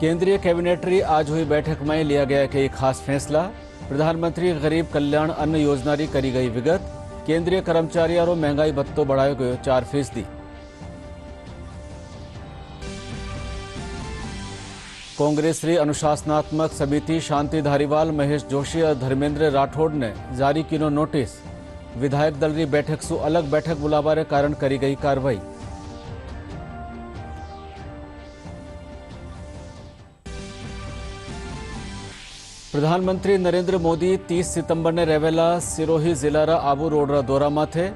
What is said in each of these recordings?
केंद्रीय कैबिनेटरी आज हुई बैठक में लिया गया कई खास फैसला। प्रधानमंत्री गरीब कल्याण अन्न योजना री करी गई विगत। केंद्रीय कर्मचारियों रो महंगाई भत्तो बढ़ायो गयो 4%। कांग्रेस री अनुशासनात्मक समिति शांति धारीवाल, महेश जोशी और धर्मेंद्र राठौड़ ने जारी किनो नोटिस। विधायक दल री बैठक सु अलग बैठक बुलावा कारण करी गई कार्रवाई। प्रधानमंत्री नरेंद्र मोदी 30 सितंबर ने रेवेला सिरोही जिला रा आबू रोड रा दौरा में थे।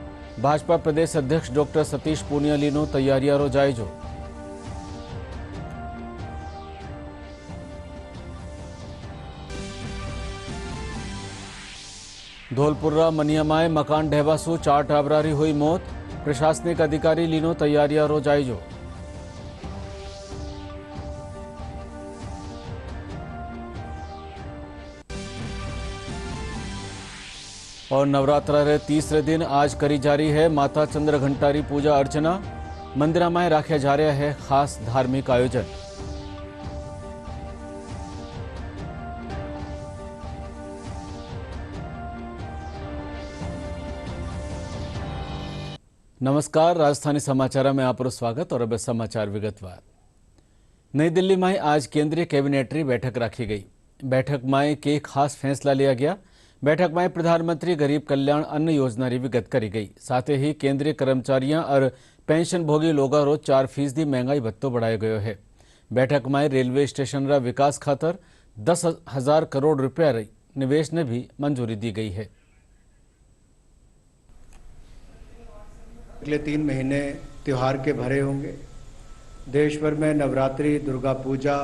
भाजपा प्रदेश अध्यक्ष डॉक्टर सतीश पूनियाली नो तैयारियां रो जायजो। धौलपुरा मनियामाए मकान ढहवासु 4 टाबरारी हुई मौत। प्रशासनिक अधिकारी लीनो तैयारियां रो जायजो। और नवरात्रा रे तीसरे दिन आज करी जारी है माता चंद्र घंटारी पूजा अर्चना। मंदिर में राख्या जा रहा है खास धार्मिक आयोजन। नमस्कार, राजधानी समाचार में आपको स्वागत। और अब समाचार विगतवार। नई दिल्ली में आज केंद्रीय कैबिनेटरी बैठक रखी गई। बैठक में कई खास फैसला लिया गया। बैठक में प्रधानमंत्री गरीब कल्याण अन्न योजना की विगत करी गई। साथ ही केंद्रीय कर्मचारियों और पेंशन भोगी लोगों रो 4% महंगाई भत्तो बढ़ाया गयो है। बैठक में रेलवे स्टेशन रा विकास खातर 10,000 करोड़ रुपया निवेश ने भी मंजूरी दी गई है। अगले 3 महीने त्योहार के भरे होंगे। देश भर में नवरात्रि, दुर्गा पूजा,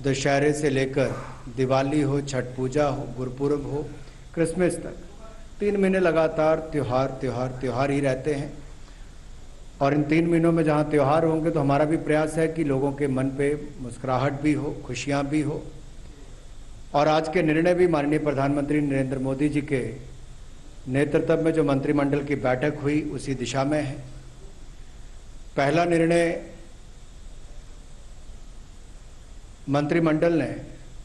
दशहरे से लेकर दिवाली हो, छठ पूजा हो, गुरुपुरब हो, क्रिसमस तक 3 महीने लगातार त्योहार ही रहते हैं। और इन 3 महीनों में जहां त्योहार होंगे तो हमारा भी प्रयास है कि लोगों के मन पे मुस्कुराहट भी हो, खुशियां भी हो। और आज के निर्णय भी माननीय प्रधानमंत्री नरेंद्र मोदी जी के नेतृत्व में जो मंत्रिमंडल की बैठक हुई उसी दिशा में है। पहला निर्णय मंत्रिमंडल ने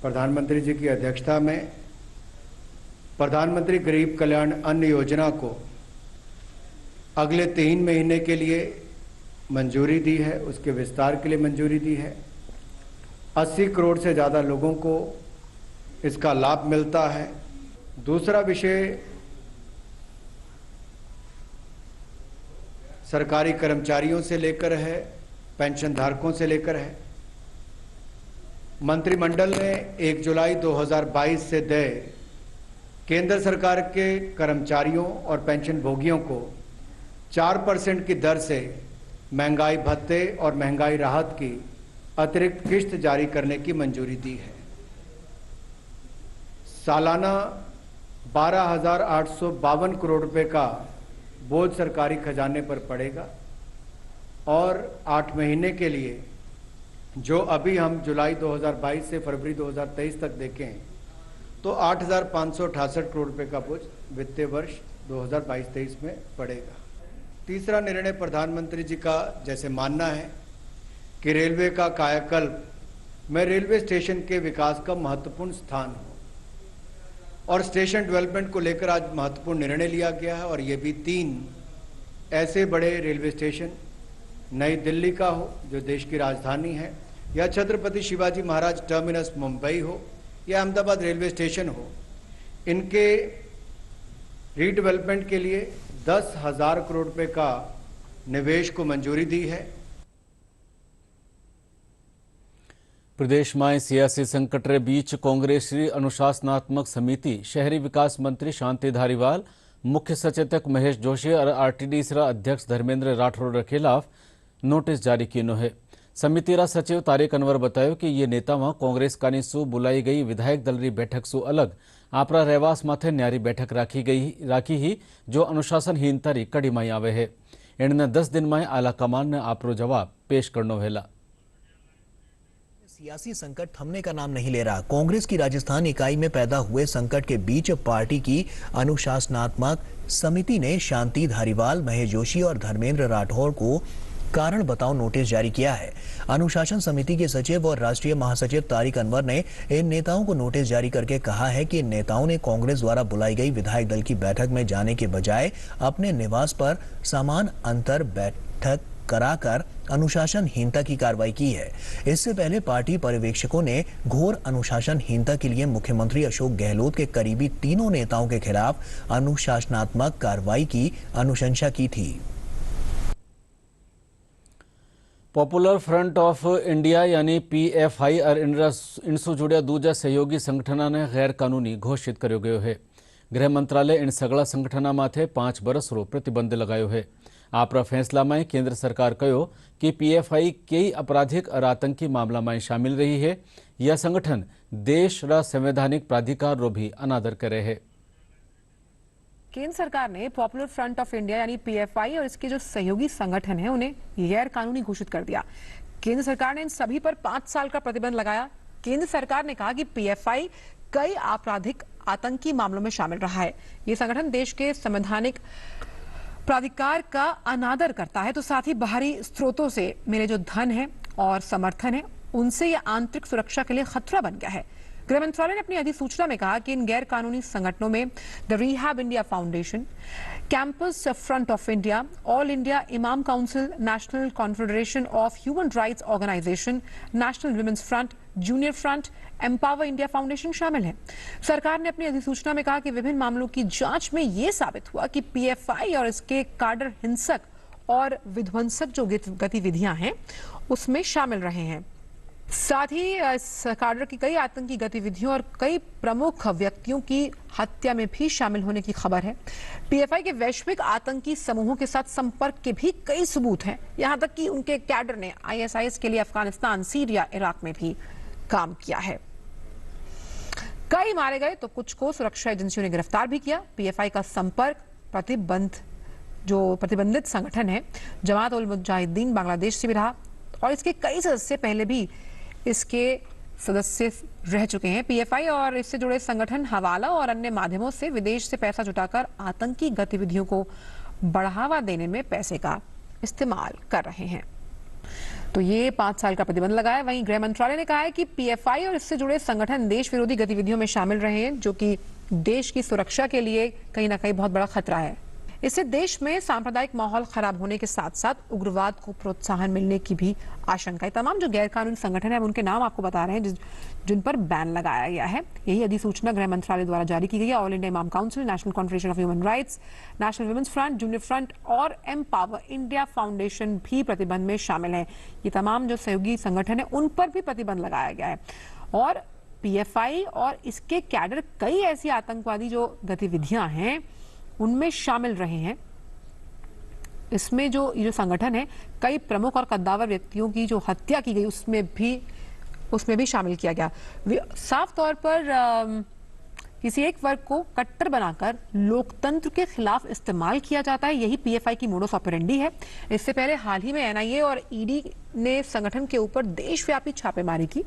प्रधानमंत्री जी की अध्यक्षता में प्रधानमंत्री गरीब कल्याण अन्न योजना को अगले 3 महीने के लिए मंजूरी दी है, उसके विस्तार के लिए मंजूरी दी है। 80 करोड़ से ज़्यादा लोगों को इसका लाभ मिलता है। दूसरा विषय सरकारी कर्मचारियों से लेकर है, पेंशन धारकों से लेकर है। मंत्रिमंडल ने 1 जुलाई 2022 से देय केंद्र सरकार के कर्मचारियों और पेंशन भोगियों को 4% की दर से महंगाई भत्ते और महंगाई राहत की अतिरिक्त किश्त जारी करने की मंजूरी दी है। सालाना 12,852 करोड़ रुपए का बोझ सरकारी खजाने पर पड़ेगा। और 8 महीने के लिए जो अभी हम जुलाई 2022 से फरवरी 2023 तक देखें तो 8,568 करोड़ रुपए का बोझ वित्तीय वर्ष 2022-23 में पड़ेगा। तीसरा निर्णय प्रधानमंत्री जी का जैसे मानना है कि रेलवे का कायाकल्प में रेलवे स्टेशन के विकास का महत्वपूर्ण स्थान हो और स्टेशन डेवलपमेंट को लेकर आज महत्वपूर्ण निर्णय लिया गया है। और ये भी 3 ऐसे बड़े रेलवे स्टेशन, नई दिल्ली का हो जो देश की राजधानी है, या छत्रपति शिवाजी महाराज टर्मिनस मुंबई हो, या अहमदाबाद रेलवे स्टेशन हो, इनके रीडेवलपमेंट के लिए 10,000 करोड़ रुपए का निवेश को मंजूरी दी है। प्रदेश में सियासी संकट रे बीच कांग्रेस की अनुशासनात्मक समिति शहरी विकास मंत्री शांति धारीवाल, मुख्य सचेतक महेश जोशी और आरटीडी अध्यक्ष धर्मेंद्र राठौड़ के खिलाफ नोटिस जारी किनो है। समिति रा सचिव तारिक अनवर बतायो कि ये नेता में कांग्रेस कानी सु बुलाई गई विधायक दल री बैठक सु अलग आपरा रहवास माथे न्यारी बैठक राखी ही जो अनुशासनहीनता री कड़ी में आवे है। इनने 10 दिन में आला कमान ने आपरो जवाब पेश करनो वेला। सियासी संकट थमने का नाम नहीं ले रहा। कांग्रेस की राजस्थान इकाई में पैदा हुए संकट के बीच पार्टी की अनुशासनात्मक समिति ने शांति धारीवाल, महेश जोशी और धर्मेंद्र राठौड़ को कारण बताओ नोटिस जारी किया है। अनुशासन समिति के सचिव और राष्ट्रीय महासचिव तारिक अनवर ने इन नेताओं को नोटिस जारी करके कहा है कि इन नेताओं ने कांग्रेस द्वारा बुलाई गई विधायक दल की बैठक में जाने के बजाय अपने निवास पर समान अंतर बैठक कराकर अनुशासनहीनता की कार्रवाई की है। इससे पहले पार्टी पर्यवेक्षकों ने घोर अनुशासनहीनता के लिए मुख्यमंत्री अशोक गहलोत के करीबी तीनों नेताओं के खिलाफ अनुशासनात्मक कार्रवाई की अनुशंसा की थी। पॉपुलर फ्रंट ऑफ इंडिया यानी PFI और इनसु जुड़्या दूजा सहयोगी संगठनों गैर कानूनी घोषित कर्यो गयो है। गृह मंत्रालय इन सगळा संगठनों माथे 5 बरसरो प्रतिबंध लगायो है। आपरा फैसला में केंद्र सरकार कहो कि PFI कई आपराधिक और आतंकी मामला में शामिल रही है। यह संगठन देश रा संवैधानिक प्राधिकार रो भी अनादर करे है। केंद्र सरकार ने पॉपुलर फ्रंट ऑफ इंडिया यानी PFI और इसके जो सहयोगी संगठन है उन्हें गैर कानूनी घोषित कर दिया। केंद्र सरकार ने इन सभी पर 5 साल का प्रतिबंध लगाया। केंद्र सरकार ने कहा कि PFI कई आपराधिक आतंकी मामलों में शामिल रहा है। ये संगठन देश के संवैधानिक प्राधिकार का अनादर करता है, तो साथ ही बाहरी स्रोतों से मिले जो धन है और समर्थन है उनसे यह आंतरिक सुरक्षा के लिए खतरा बन गया है। गृह मंत्रालय ने अपनी अधिसूचना में कहा कि इन गैर कानूनी संगठनों में the Rehab India Foundation, Campus Front of India, All India Imam Council, National Confederation of Human Rights Organisation, National Women's Front, Junior Front, Empower India Foundation शामिल है। सरकार ने अपनी अधिसूचना में कहा कि विभिन्न मामलों की जांच में यह साबित हुआ कि PFI और इसके काडर हिंसक और विध्वंसक जो गतिविधियां हैं उसमें शामिल रहे हैं। साथ ही इस काडर की कई आतंकी गतिविधियों और कई प्रमुख व्यक्तियों की हत्या में भी शामिल होने की खबर है। PFI के वैश्विक आतंकी समूहों के साथ संपर्क के भी कई सबूत हैं। यहां तक कि उनके कैडर ने ISIS के लिए अफगानिस्तान, सीरिया, इराक में भी काम किया है। कई मारे गए तो कुछ को सुरक्षा एजेंसियों ने गिरफ्तार भी किया। PFI का संपर्क प्रतिबंधित संगठन है जमात उल मुजाहिदीन बांग्लादेश से भी रहा और इसके कई सदस्य पहले भी इसके सदस्य रह चुके हैं। PFI और इससे जुड़े संगठन हवाला और अन्य माध्यमों से विदेश से पैसा जुटाकर आतंकी गतिविधियों को बढ़ावा देने में पैसे का इस्तेमाल कर रहे हैं। तो ये 5 साल का प्रतिबंध लगा है। वहीं गृह मंत्रालय ने कहा है कि PFI और इससे जुड़े संगठन देश विरोधी गतिविधियों में शामिल रहे हैं, जो कि देश की सुरक्षा के लिए कहीं ना कहीं बहुत बड़ा खतरा है। इससे देश में सांप्रदायिक माहौल खराब होने के साथ साथ उग्रवाद को प्रोत्साहन मिलने की भी आशंका है। तमाम जो गैर कानूनी संगठन है उनके नाम आपको बता रहे हैं जिन पर बैन लगाया गया है। यही अधिसूचना गृह मंत्रालय द्वारा जारी की गई है। All India Imam Council, National Confederation of Human rights, national Women's Front, Junior front और एम्पावर इंडिया फाउंडेशन भी प्रतिबंध में शामिल है। ये तमाम जो सहयोगी संगठन है उन पर भी प्रतिबंध लगाया गया है। और PFI और इसके कैडर कई ऐसी आतंकवादी जो गतिविधियां हैं उनमें शामिल रहे हैं। इसमें जो ये संगठन है कई प्रमुख और कद्दावर व्यक्तियों की जो हत्या की गई उसमें भी शामिल किया गया। साफ तौर पर किसी एक वर्ग को कट्टर बनाकर लोकतंत्र के खिलाफ इस्तेमाल किया जाता है। यही PFI की मोडस ऑपरेंडी है। इससे पहले हाल ही में NIA और ED ने संगठन के ऊपर देशव्यापी छापेमारी की,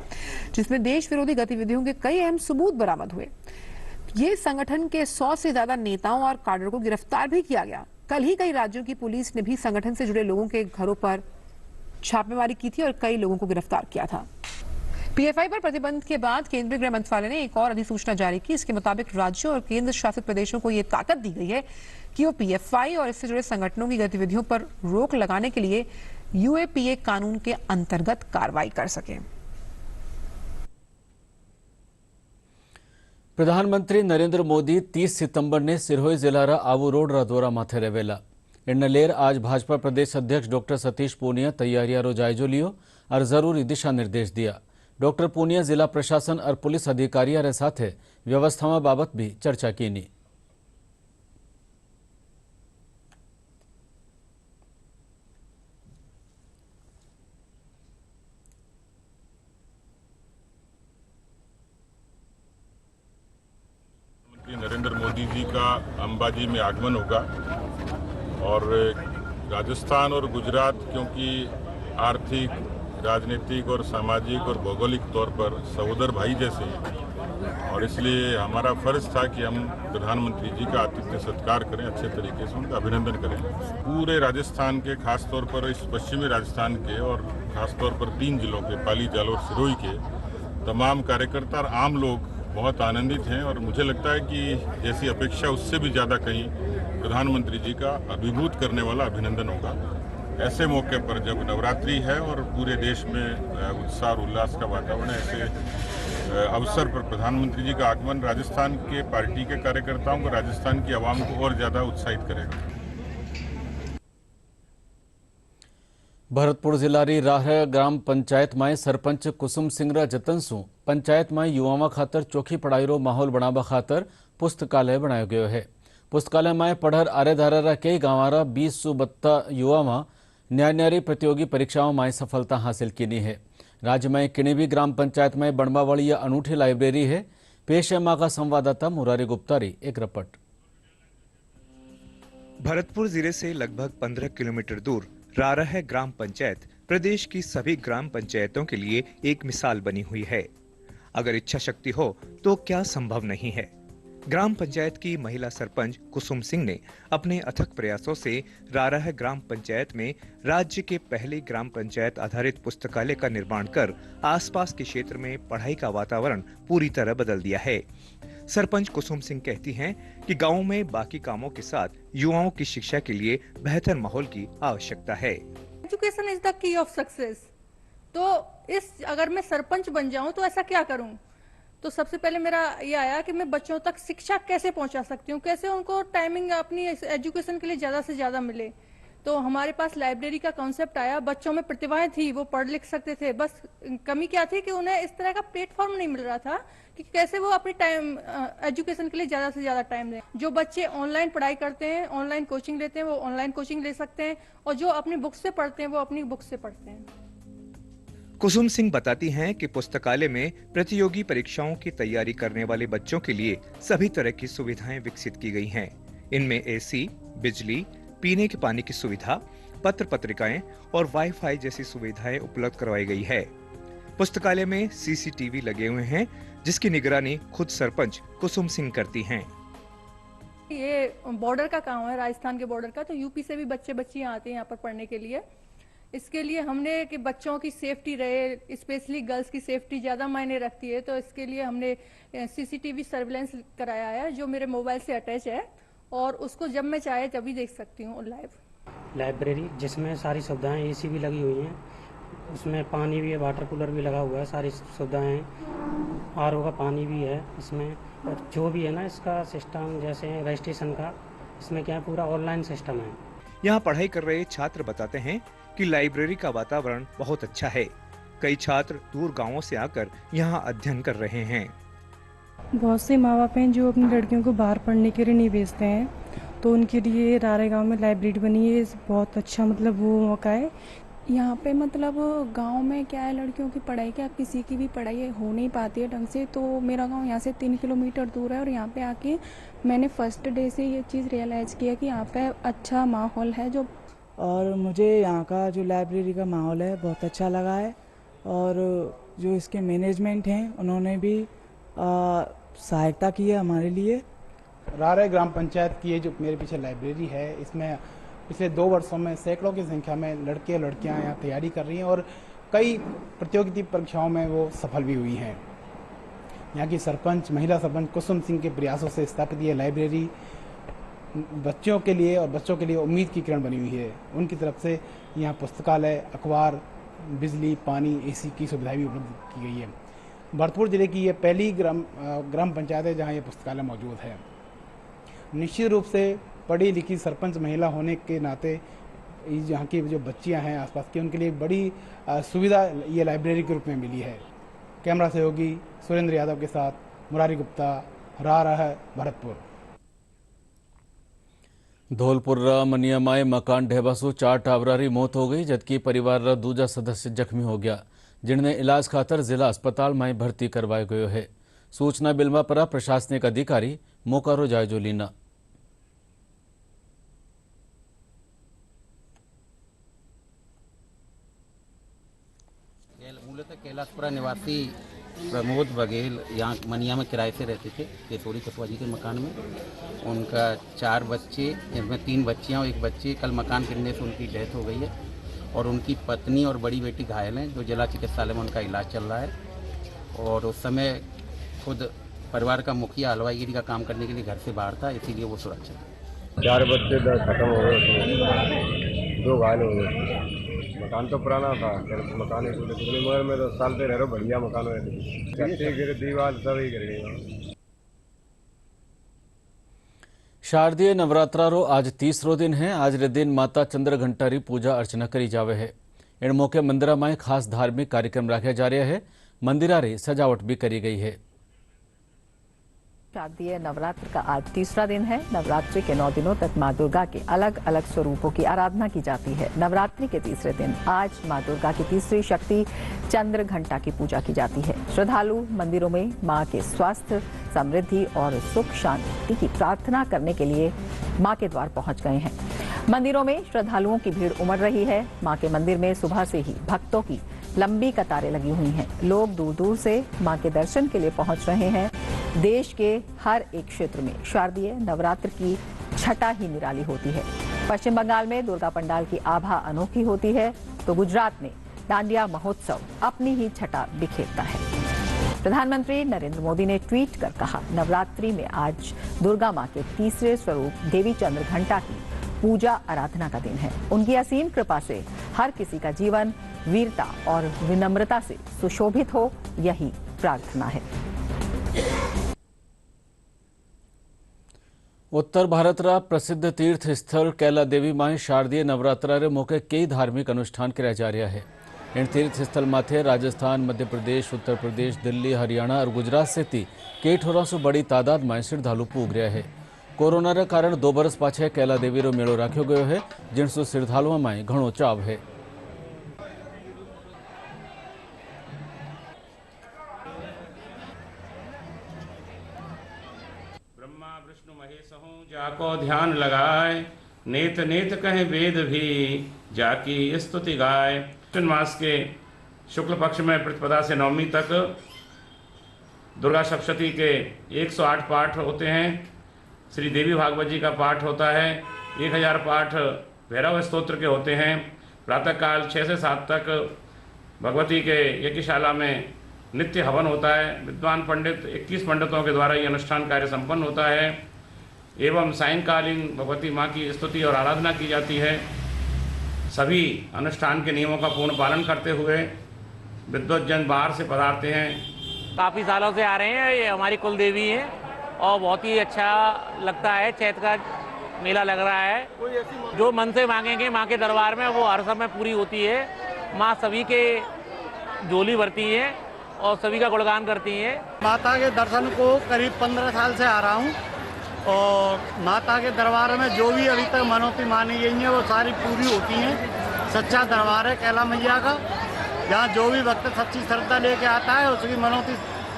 जिसमें देश विरोधी गतिविधियों के कई अहम सबूत बरामद हुए। ये संगठन के 100 से ज्यादा नेताओं और काडर को गिरफ्तार भी किया गया। कल ही कई राज्यों की पुलिस ने भी संगठन से जुड़े लोगों के घरों पर छापेमारी की थी और कई लोगों को गिरफ्तार किया था। PFI पर प्रतिबंध के बाद केंद्रीय गृह मंत्रालय ने एक और अधिसूचना जारी की। इसके मुताबिक राज्यों और केंद्र शासित प्रदेशों को यह ताकत दी गई है कि वो PFI और इससे जुड़े संगठनों की गतिविधियों पर रोक लगाने के लिए UAPA कानून के अंतर्गत कार्रवाई कर सके। प्रधानमंत्री नरेंद्र मोदी 30 सितंबर ने सिरोही जिला रा आवू रोड रा दौरा माथे रेवेला। इन्नलेर आज भाजपा प्रदेश अध्यक्ष डॉक्टर सतीश पूनिया तैयारियां रो जायजो लियो और जरूरी दिशा निर्देश दिया। डॉक्टर पूनिया जिला प्रशासन और पुलिस अधिकारियों रे साथे व्यवस्था बाबत भी चर्चा कीनी। नरेंद्र मोदी जी का अंबाजी में आगमन होगा और राजस्थान और गुजरात क्योंकि आर्थिक, राजनीतिक और सामाजिक और भौगोलिक तौर पर सहोदर भाई जैसे और इसलिए हमारा फर्ज था कि हम प्रधानमंत्री जी का आतिथ्य सत्कार करें, अच्छे तरीके से उनका अभिनंदन करें। पूरे राजस्थान के, खासतौर पर इस पश्चिमी राजस्थान के और खासतौर पर 3 जिलों के, पाली, जालौर, सिरोही के तमाम कार्यकर्ता और आम लोग बहुत आनंदित हैं और मुझे लगता है कि जैसी अपेक्षा उससे भी ज़्यादा कहीं प्रधानमंत्री जी का अभिभूत करने वाला अभिनंदन होगा। ऐसे मौके पर जब नवरात्रि है और पूरे देश में उत्साह और उल्लास का वातावरण है, ऐसे अवसर पर प्रधानमंत्री जी का आगमन राजस्थान के पार्टी के कार्यकर्ताओं को, राजस्थान की आवाम को और ज़्यादा उत्साहित करेगा। भरतपुर जिल्लारी राह ग्राम पंचायत में सरपंच कुसुम सिंह जतन पंचायत में युवाओं खातर चोखी पढ़ाई रो माहौल बनावा खातर पुस्तकालय बनायो गयो है। पुस्तकालय में पढ़र आरेधारा कई गांवारा 20 युवा न्यारी प्रतियोगी परीक्षाओं में सफलता हासिल की है। राज्य में किणी भी ग्राम पंचायत में बनवा वाली यह अनूठी लाइब्रेरी है। पेश है मां का संवाददाता मुरारी गुप्तारी एक रिपोर्ट। भरतपुर जिले से लगभग 15 किलोमीटर दूर रारह ग्राम पंचायत प्रदेश की सभी ग्राम पंचायतों के लिए एक मिसाल बनी हुई है। अगर इच्छा शक्ति हो तो क्या संभव नहीं है। ग्राम पंचायत की महिला सरपंच कुसुम सिंह ने अपने अथक प्रयासों से रारह ग्राम पंचायत में राज्य के पहले ग्राम पंचायत आधारित पुस्तकालय का निर्माण कर आसपास के क्षेत्र में पढ़ाई का वातावरण पूरी तरह बदल दिया है। सरपंच कुसुम सिंह कहती हैं कि गांवों में बाकी कामों के साथ युवाओं की शिक्षा के लिए बेहतर माहौल की आवश्यकता है। Education is the key of success. तो अगर मैं सरपंच बन जाऊं तो ऐसा क्या करूं? तो सबसे पहले मेरा ये आया कि मैं बच्चों तक शिक्षा कैसे पहुंचा सकती हूँ, कैसे उनको टाइमिंग अपनी एजुकेशन के लिए ज्यादा से ज्यादा मिले। तो हमारे पास लाइब्रेरी का कॉन्सेप्ट आया। बच्चों में प्रतिभाएं थी, वो पढ़ लिख सकते थे, बस कमी क्या थी कि उन्हें इस तरह का प्लेटफॉर्म नहीं मिल रहा था कि कैसे वो अपनी टाइम एजुकेशन के लिए ज्यादा से ज्यादा टाइम दें। जो बच्चे ऑनलाइन पढ़ाई करते हैं, ऑनलाइन कोचिंग लेते हैं, वो ऑनलाइन कोचिंग ले सकते हैं, और जो अपनी बुक से पढ़ते हैं वो अपनी बुक से पढ़ते हैं। कुसुम सिंह बताती हैं कि पुस्तकालय में प्रतियोगी परीक्षाओं की तैयारी करने वाले बच्चों के लिए सभी तरह की सुविधाएं विकसित की गई हैं। इनमें एसी, बिजली, पीने के पानी की सुविधा, पत्र पत्रिकाएं और वाईफाई जैसी सुविधाएं उपलब्ध करवाई गई है। पुस्तकालय में सीसीटीवी लगे हुए हैं, जिसकी निगरानी खुद सरपंच कुसुम सिंह करती हैं। ये बॉर्डर का काम है, राजस्थान के बॉर्डर का, तो यूपी से भी बच्चियां आते हैं यहाँ पर पढ़ने के लिए। इसके लिए हमने कि बच्चों की सेफ्टी रहे, स्पेशली गर्ल्स की सेफ्टी ज्यादा मायने रखती है, तो इसके लिए हमने सीसीटीवी सर्विलेंस कराया है जो मेरे मोबाइल से अटैच है, और उसको जब मैं चाहे तभी देख सकती हूँ लाइव। लाइब्रेरी जिसमें सारी सुविधाएं, एसी भी लगी हुई हैं, उसमें पानी भी है, वाटर कूलर भी लगा हुआ है, सारी सुविधाएं हैं, आरओ का पानी भी है इसमें, और जो भी है ना इसका सिस्टम जैसे रजिस्ट्रेशन का, इसमें क्या है पूरा ऑनलाइन सिस्टम है। यहाँ पढ़ाई कर रहे छात्र बताते हैं कि लाइब्रेरी का वातावरण बहुत अच्छा है। कई छात्र दूर गांवों से आकर यहाँ अध्ययन कर रहे हैं। बहुत से माँ बाप हैं जो अपनी लड़कियों को बाहर पढ़ने के लिए नहीं भेजते हैं, तो उनके लिए रारे गांव में लाइब्रेरी बनी है। बहुत अच्छा मतलब वो मौका है। यहाँ पे मतलब गांव में क्या है, लड़कियों की पढ़ाई क्या किसी की भी पढ़ाई हो नहीं पाती है ढंग से। तो मेरा गांव यहाँ से 3 किलोमीटर दूर है, और यहाँ पे आके मैंने फर्स्ट डे से ये चीज़ रियलाइज़ किया कि यहाँ पे अच्छा माहौल है। जो और मुझे यहाँ का जो लाइब्रेरी का माहौल है बहुत अच्छा लगा है, और जो इसके मैनेजमेंट हैं उन्होंने भी सहायता की है हमारे लिए। रारे ग्राम पंचायत की ये जो मेरे पीछे लाइब्रेरी है, इसमें पिछले 2 वर्षों में सैकड़ों की संख्या में लड़के लड़कियां यहाँ तैयारी कर रही हैं, और कई प्रतियोगिता परीक्षाओं में वो सफल भी हुई हैं। यहाँ की सरपंच, महिला सरपंच कुसुम सिंह के प्रयासों से स्थापित ये लाइब्रेरी बच्चों के लिए और बच्चों के लिए उम्मीद की किरण बनी हुई है। उनकी तरफ से यहाँ पुस्तकालय, अखबार, बिजली, पानी, एसी की सुविधाएं भी उपलब्ध की गई है। भरतपुर जिले की ये पहली ग्राम पंचायत है जहाँ ये पुस्तकालय मौजूद है। निश्चित रूप से पढ़ी लिखी सरपंच महिला होने के नाते यहाँ की जो बच्चियाँ हैं आसपास की, उनके लिए बड़ी सुविधा ये लाइब्रेरी के रूप में मिली है। कैमरा सहयोगी सुरेंद्र यादव के साथ मुरारी गुप्ता, रारह, भरतपुर। धौलपुर मनियामाए मकान ढहबासु 4 टावरारी मौत हो गई, जबकि परिवार रा दूजा सदस्य जख्मी हो गया, जिन्हें इलाज खातर जिला अस्पताल में भर्ती करवायो गयो है। सूचना मिलवा पर प्रशासनिक अधिकारी मोकारो जायजो लीना। मूलतः कैलाशपुरा निवासी प्रमोद बघेल यहाँ मनिया में किराए से रहते थे, केसोरी कुशवाहा जी के मकान में। उनका 4 बच्चे, जिनमें 3 बच्चियाँ और 1 बच्चे, कल मकान गिरने से उनकी डेथ हो गई है और उनकी पत्नी और बड़ी बेटी घायल हैं, जो जिला चिकित्सालय में उनका इलाज चल रहा है। और उस समय खुद परिवार का मुखिया हलवाईगिरी का काम करने के लिए घर से बाहर था, इसीलिए वो सुरक्षित। 4 बच्चे खत्म हो गए, 2 घायल हो गए। मकान तो पुराना था, मकान मगर में तो साल से रह रहे, बढ़िया मकान है, दीवार सभी गिर गई। शारदीय नवरात्रारो आज 30रो दिन है। आज रे दिन माता चंद्र घंटारी पूजा अर्चना करी जावे है। इन मौके मंदिर में खास धार्मिक कार्यक्रम रखा जा रहा है। मंदिरारे सजावट भी करी गई है। शारदीय नवरात्र का आज 3रा दिन है। नवरात्रि के 9 दिनों तक मां दुर्गा के अलग अलग स्वरूपों की आराधना की जाती है। नवरात्रि के 3रे दिन आज मां दुर्गा की तीसरी शक्ति चंद्र घंटा की पूजा की जाती है। श्रद्धालु मंदिरों में मां के स्वास्थ्य, समृद्धि और सुख शांति की प्रार्थना करने के लिए मां के द्वार पहुंच गए हैं। मंदिरों में श्रद्धालुओं की भीड़ उमड़ रही है। मां के मंदिर में सुबह से ही भक्तों की लंबी कतारें लगी हुई हैं। लोग दूर दूर से मां के दर्शन के लिए पहुंच रहे हैं। देश के हर एक क्षेत्र में शारदीय नवरात्र की छटा ही निराली होती है। पश्चिम बंगाल में दुर्गा पंडाल की आभा अनोखी होती है, तो गुजरात में दांडिया महोत्सव अपनी ही छटा बिखेरता है। प्रधानमंत्री नरेंद्र मोदी ने ट्वीट कर कहा, नवरात्रि में आज दुर्गा मां के तीसरे स्वरूप देवी चंद्र घंटा की पूजा आराधना का दिन है। उनकी असीम कृपा से हर किसी का जीवन वीरता और विनम्रता से सुशोभित हो, यही प्रार्थना है। उत्तर भारतरा प्रसिद्ध तीर्थ स्थल कैला देवी माई शारदीय नवरात्रा रे मौके कई धार्मिक अनुष्ठान किया जा रहा है। इन तीर्थ स्थल माथे राजस्थान, मध्य प्रदेश, उत्तर प्रदेश, दिल्ली, हरियाणा और गुजरात से कई ठोरा से बड़ी तादाद में श्रद्धालु पूग रहा है। कोरोना रे कारण 2 बरस पाछे कैला देवी रो मेळो राख्यो गयो है, जिनसो श्रद्धालुओं में घणो चाव है। जाको ध्यान लगाए, नेत नेत कहे वेद भी, जाकी स्तुति गाय। कृष्ण मास के शुक्ल पक्ष में प्रतिपदा से नवमी तक दुर्गा सप्तशती के 108 पाठ होते हैं। श्री देवी भागवत जी का पाठ होता है। 1000 पाठ भैरव स्तोत्र के होते हैं। प्रातःकाल 6 से 7 तक भगवती के यज्ञशाला में नित्य हवन होता है। विद्वान पंडित 21 पंडितों के द्वारा ये अनुष्ठान कार्य संपन्न होता है एवं सायंकालीन भगवती माँ की स्तुति और आराधना की जाती है। सभी अनुष्ठान के नियमों का पूर्ण पालन करते हुए विद्वज्जन बाहर से पधारते हैं। काफ़ी सालों से आ रहे हैं, ये हमारी कुल देवी है और बहुत ही अच्छा लगता है। चैत का मेला लग रहा है। जो मन से मांगेंगे माँ के दरबार में वो हर समय पूरी होती है। माँ सभी के झोली भरती है और सभी का गुणगान करती हैं। माता के दर्शन को करीब 15 साल से आ रहा हूँ और माता के दरबार में जो भी अभी तक मनौती मानी गई है वो सारी पूरी होती हैं। सच्चा दरबार है कैला मैया का, जहाँ जो भी भक्त सच्ची श्रद्धा लेके आता है उसकी मनौती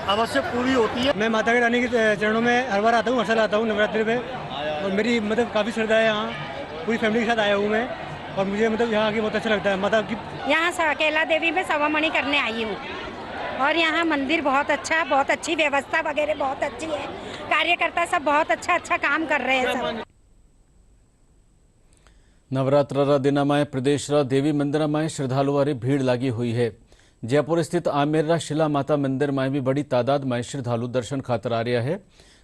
अवश्य पूरी होती है। मैं माता के रानी के चरणों में हर बार आता हूँ, हर साल आता हूँ नवरात्रि में, और मेरी मतलब काफ़ी श्रद्धा है। यहाँ पूरी फैमिली के साथ आया हूँ मैं और मुझे मतलब यहाँ की बहुत अच्छा लगता है। माता की यहाँ कैला देवी में सवामणि करने आई हूँ और यहाँ मंदिर बहुत अच्छा, बहुत अच्छी व्यवस्था वगैरह बहुत अच्छी है। कार्यकर्ता सब बहुत अच्छा काम कर रहे हैं सब। नवरात्रा दिन में प्रदेश देवी मंदिर में श्रद्धालुओं की भीड़ लगी हुई है। जयपुर स्थित आमेर शिला माता मंदिर में भी बड़ी तादाद में श्रद्धालु दर्शन खातर आ रहा है।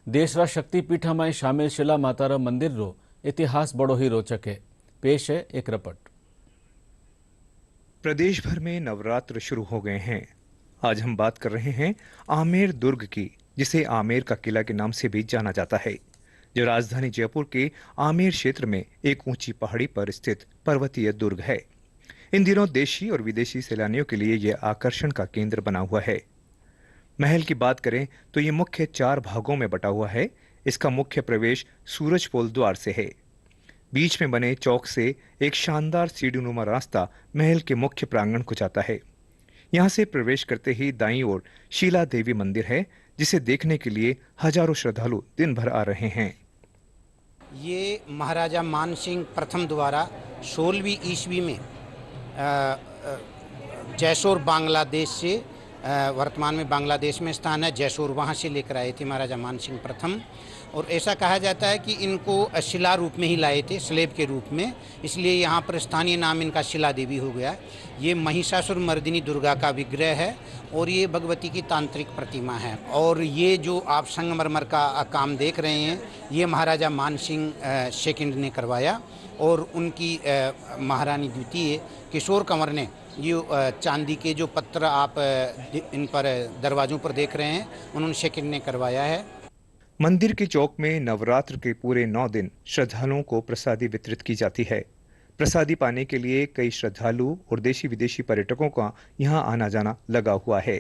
देश शक्तिपीठ में शामिल शिला माता मंदिर रो इतिहास बड़ो ही रोचक है। पेश है एक रिपोर्ट। प्रदेश भर में नवरात्र शुरू हो गए हैं। आज हम बात कर रहे हैं आमेर दुर्ग की, जिसे आमेर का किला के नाम से भी जाना जाता है, जो राजधानी जयपुर के आमेर क्षेत्र में एक ऊंची पहाड़ी पर स्थित पर्वतीय दुर्ग है। इन दिनों देशी और विदेशी सैलानियों के लिए यह आकर्षण का केंद्र बना हुआ है। महल की बात करें तो ये मुख्य 4 भागों में बटा हुआ है। इसका मुख्य प्रवेश सूरजपोल द्वार से है। बीच में बने चौक से एक शानदार सीढ़ीनुमा रास्ता महल के मुख्य प्रांगण को जाता है। यहाँ से प्रवेश करते ही दाईं ओर शीला देवी मंदिर है, जिसे देखने के लिए हजारों श्रद्धालु दिन भर आ रहे हैं। ये महाराजा मानसिंह प्रथम द्वारा 16वीं ईस्वी में जैसोर बांग्लादेश से वर्तमान में बांग्लादेश में स्थान है जयसूर, वहाँ से लेकर आए थे महाराजा मानसिंह प्रथम। और ऐसा कहा जाता है कि इनको शिला रूप में ही लाए थे, स्लेब के रूप में, इसलिए यहाँ पर स्थानीय नाम इनका शिला देवी हो गया। ये महिषासुर मर्दिनी दुर्गा का विग्रह है और ये भगवती की तांत्रिक प्रतिमा है। और ये जो आप संगमरमर का काम देख रहे हैं, ये महाराजा मानसिंह सेकंड ने करवाया और उनकी महारानी द्वितीय किशोर कंवर ने ये चांदी के जो पत्र आप इन पर दरवाजों पर देख रहे हैं, उन्होंने सेकंड ने करवाया है। मंदिर के चौक में नवरात्र के पूरे 9 दिन श्रद्धालुओं को प्रसादी वितरित की जाती है। प्रसादी पाने के लिए कई श्रद्धालु और देशी विदेशी पर्यटकों का यहाँ आना जाना लगा हुआ है।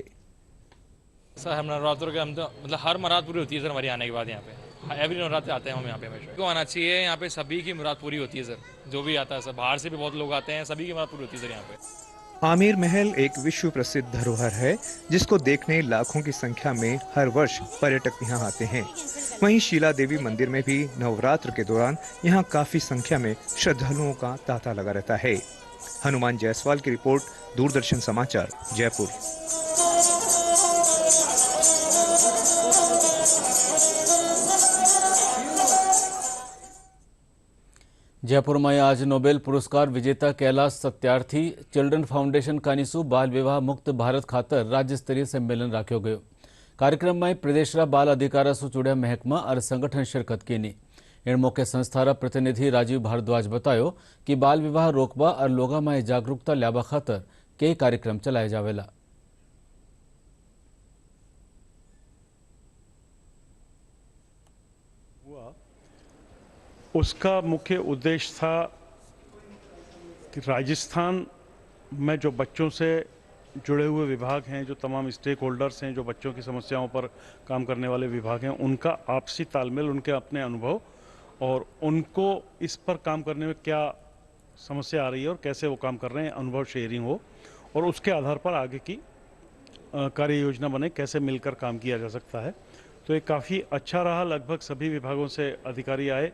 सर हम नवरात्र के मतलब हर मुराद पूरी होती है सर हमारे आने के बाद यहाँ पे। एवरी नवरात्र आते हैं हम यहाँ पे हमेशा। को आना चाहिए, यहाँ पे सभी की मुराद पूरी होती है सर, जो भी आता है सर। बाहर से भी बहुत लोग आते हैं, सभी की मुराद पूरी होती है सर यहाँ पे। आमेर महल एक विश्व प्रसिद्ध धरोहर है जिसको देखने लाखों की संख्या में हर वर्ष पर्यटक यहाँ आते हैं। वहीं शीला देवी मंदिर में भी नवरात्र के दौरान यहाँ काफी संख्या में श्रद्धालुओं का तांता लगा रहता है। हनुमान जायसवाल की रिपोर्ट, दूरदर्शन समाचार, जयपुर। जयपुर में आज नोबेल पुरस्कार विजेता कैलाश सत्यार्थी चिल्ड्रन फाउंडेशन कानीसू बाल विवाह मुक्त भारत खातर राज्य स्तरीय सम्मेलन राख्यो गयो। कार्यक्रम में प्रदेशरा बाल अधिकारा सु जुड़्या महकमा और संगठन शिरकत कीनी। इन मौके संस्थारा प्रतिनिधि राजीव भारद्वाज बतायो कि बाल विवाह रोकवा और लोगा में जागरूकता ल्यावा खातर कई कार्यक्रम चलाए जावेला। उसका मुख्य उद्देश्य था कि राजस्थान में जो बच्चों से जुड़े हुए विभाग हैं, जो तमाम स्टेक होल्डर्स हैं, जो बच्चों की समस्याओं पर काम करने वाले विभाग हैं, उनका आपसी तालमेल, उनके अपने अनुभव और उनको इस पर काम करने में क्या समस्या आ रही है और कैसे वो काम कर रहे हैं, अनुभव शेयरिंग हो और उसके आधार पर आगे की कार्य योजना बने, कैसे मिलकर काम किया जा सकता है। तो ये काफ़ी अच्छा रहा। लगभग सभी विभागों से अधिकारी आए,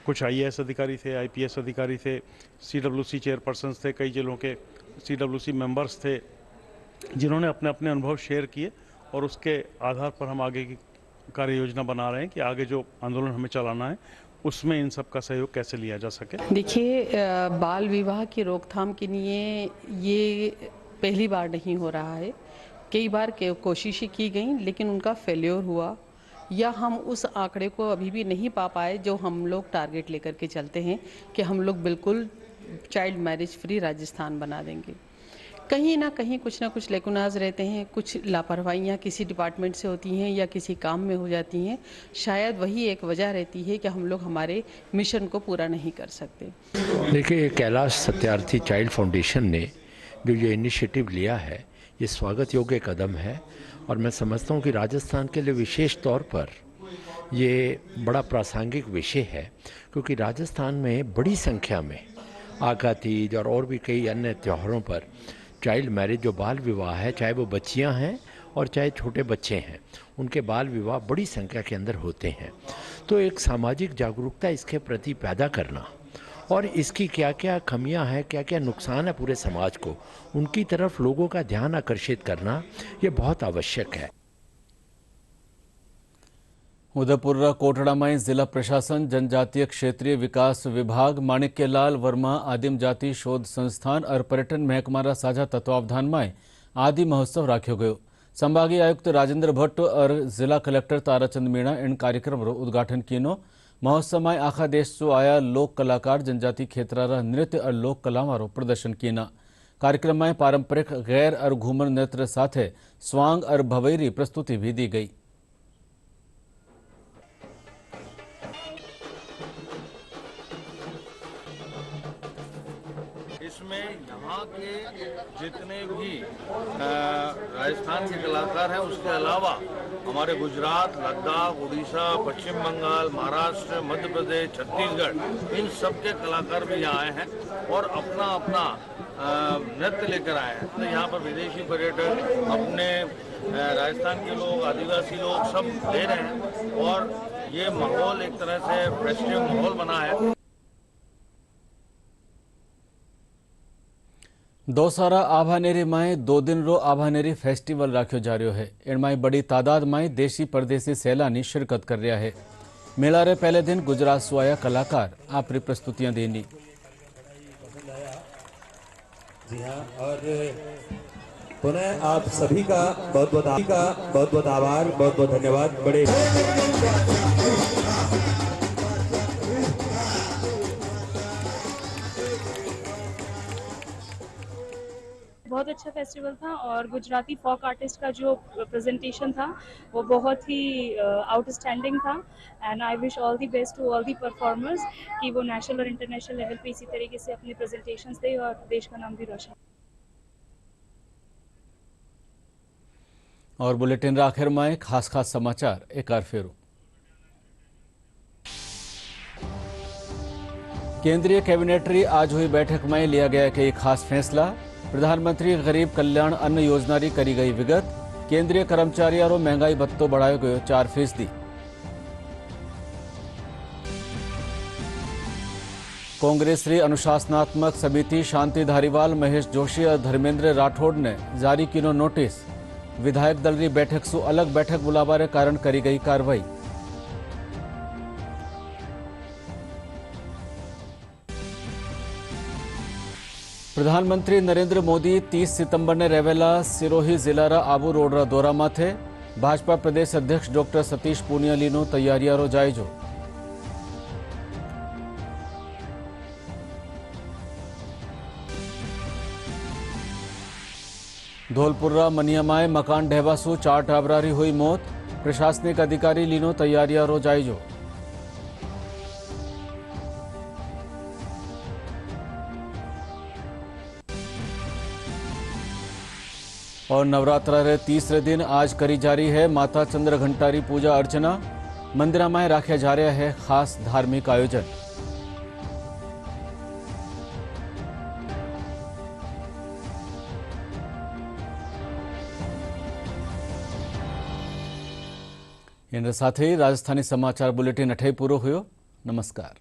कुछ आईएएस अधिकारी थे, आईपीएस अधिकारी थे, सीडब्ल्यूसी चेयरपर्सन्स थे, कई जिलों के सीडब्ल्यूसी मेंबर्स थे, जिन्होंने अपने अपने अनुभव शेयर किए और उसके आधार पर हम आगे की कार्य योजना बना रहे हैं कि आगे जो आंदोलन हमें चलाना है उसमें इन सब का सहयोग कैसे लिया जा सके। देखिए, बाल विवाह की रोकथाम के लिए ये पहली बार नहीं हो रहा है। कई बार कोशिशें की गई लेकिन उनका फेल्योर हुआ या हम उस आंकड़े को अभी भी नहीं पा पाए जो हम लोग टारगेट लेकर के चलते हैं कि हम लोग बिल्कुल चाइल्ड मैरिज फ्री राजस्थान बना देंगे। कहीं ना कहीं कुछ ना कुछ लेकुनाज रहते हैं, कुछ लापरवाहियाँ किसी डिपार्टमेंट से होती हैं या किसी काम में हो जाती हैं। शायद वही एक वजह रहती है कि हम लोग हमारे मिशन को पूरा नहीं कर सकते। देखिए, कैलाश सत्यार्थी चाइल्ड फाउंडेशन ने जो ये इनिशिएटिव लिया है, ये स्वागत योग्य कदम है और मैं समझता हूँ कि राजस्थान के लिए विशेष तौर पर ये बड़ा प्रासंगिक विषय है, क्योंकि राजस्थान में बड़ी संख्या में आगा तीज और भी कई अन्य त्योहारों पर चाइल्ड मैरिज, जो बाल विवाह है, चाहे वो बच्चियां हैं और चाहे छोटे बच्चे हैं, उनके बाल विवाह बड़ी संख्या के अंदर होते हैं। तो एक सामाजिक जागरूकता इसके प्रति पैदा करना और इसकी क्या क्या कमियां हैं, क्या क्या नुकसान है पूरे समाज को, उनकी तरफ लोगों का ध्यान आकर्षित करना ये बहुत आवश्यक है। उदयपुर कोटड़ा में जिला प्रशासन, जनजातीय क्षेत्रीय विकास विभाग, माणिक्यलाल वर्मा आदिम जाति शोध संस्थान और पर्यटन महकमा साझा तत्वावधान में आदि महोत्सव राख्यो गयो। संभागीय आयुक्त राजेंद्र भट्ट और जिला कलेक्टर ताराचंद मीणा इन कार्यक्रम रो उद्घाटन किनो। महोत्सव में आखा देश से आया लोक कलाकार जनजाति क्षेत्र नृत्य और लोक कलावारों प्रदर्शन किया। कार्यक्रम में पारंपरिक गैर और घूमर नृत्य साथ स्वांग और भवैरी प्रस्तुति भी दी गई। इसमें यहाँ के जितने भी राजस्थान के कलाकार हैं, उसके अलावा हमारे गुजरात, लद्दाख, उड़ीसा, पश्चिम बंगाल, महाराष्ट्र, मध्य प्रदेश, छत्तीसगढ़, इन सब के कलाकार भी यहाँ आए हैं और अपना अपना नृत्य लेकर आए हैं। तो यहाँ पर विदेशी पर्यटक, अपने राजस्थान के लोग, आदिवासी लोग सब ले रहे हैं और ये माहौल एक तरह से फेस्टिव माहौल बना है। दोसारा आभानेरी माई 2 दिन रो आभानेरी फेस्टिवल राख्यो जा रह्यो है। एनमाई बड़ी तादाद में देशी परदेशी सैलानी शिरकत कर रहा है। मेला रे पहले दिन गुजरात से आया कलाकार आपरी प्रस्तुतियां देनी। जी हाँ, और पुनः आप सभी का बहुत बहुत आभार, बहुत बहुत धन्यवाद। बड़े बहुत अच्छा फेस्टिवल था और गुजराती फोक आर्टिस्ट का जो प्रेजेंटेशन था वो बहुत ही आउटस्टैंडिंग था। And I wish all the best to all the performers कि वो नेशनल और इंटरनेशनल लेवल पे इसी तरीके से अपने प्रेजेंटेशंस दें और देश का नाम भी रोशन। और बुलेटिन रा आखिर में खास समाचार एक बार फेरू। केंद्रीय कैबिनेट री आज हुई बैठक में लिया गया कई खास फैसला। प्रधानमंत्री गरीब कल्याण अन्न योजना री करी गई विगत। केंद्रीय कर्मचारियों रो महंगाई भत्तो बढ़ायो गयो 4%। कांग्रेस री अनुशासनात्मक समिति शांति धारीवाल, महेश जोशी और धर्मेंद्र राठौड़ ने जारी किनो नोटिस। विधायक दल री बैठक सु अलग बैठक बुलावा कारण करी गई कार्रवाई। प्रधानमंत्री नरेंद्र मोदी 30 सितंबर ने रेवेला सिरोही जिला रा आबू रोड रा दौरा में थे। भाजपा प्रदेश अध्यक्ष डॉक्टर सतीश पूनियाली नो तैयारियां रो जायजो। धौलपुरा मनियामाए मकान ढहवासु 4 टाबरारी हुई मौत। प्रशासनिक अधिकारी लीनो तैयारियां रो जायजो। और नवरात्रा रे तीसरे दिन आज करी जारी है माता चंद्र घंटारी पूजा अर्चना। मंदिर में राख्या जा रहा है खास धार्मिक आयोजन। इन साथ ही राजस्थानी समाचार बुलेटिन अठे पूरो हुयो। नमस्कार।